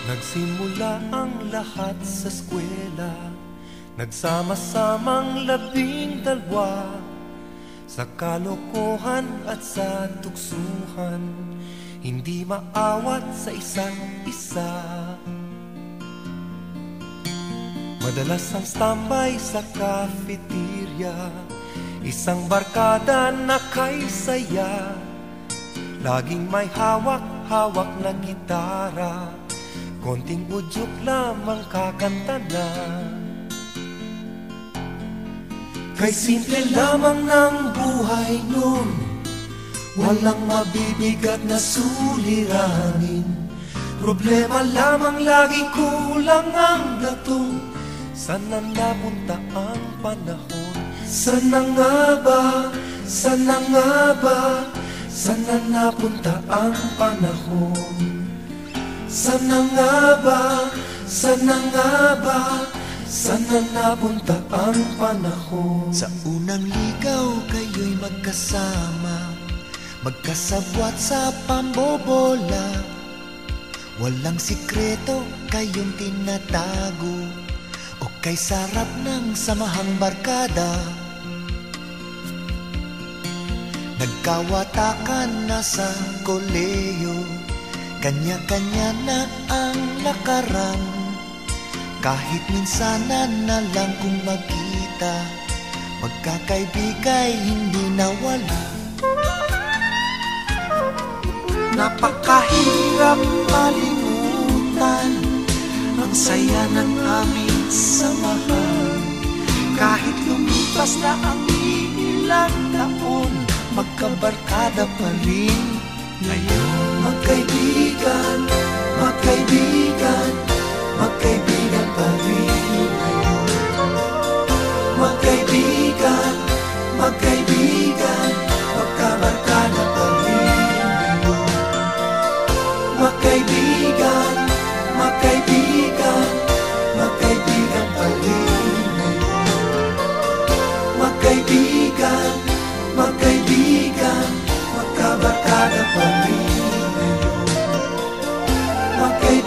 Nagsimula ang lahat sa eskwela, nagsama-samang 12, sa kalokohan at sa tuksuhan, hindi maawat sa isa't isa. Madalas ang standby sa cafeteria, isang barkada na kay saya, laging may hawak-hawak na gitara, konting udyok lamang kakanta na. Kay simple lamang ng buhay nun, walang mabibigat na suliranin. Problema lamang lagi kulang ang gatong, sana napunta ang panahon. Sana nga ba, sana nga ba, sana napunta ang panahon. Sana nga ba, sana nga ba, sana napunta ang panahon. Sa unang ligaw kayo'y magkasama, magkasabwat sa pambobola. Walang sikreto kayong tinatago, o kay sarap ng samahang barkada. Nagkawatakan na sa koleyo, kanya-kanya na ang lakaran. Kahit minsanan na lang kung magkita, magkakaibigay hindi nawala. Napakahirap malimutan ang saya ng aming samahan. Kahit lumipas na ang ilang taon, magkabarkada pa rin ngayon. Magkaibigan, magkaibigan, magkaibigan pa rin ngayon. Magkaibigan, magkaibigan, magkabarkada pa rin ngayon. Magkaibigan, magkaibigan, magkaibigan pa rin ngayon. Magkaibigan, magkaibigan, magkabarkada pa rin ngayon. Magkaibigan,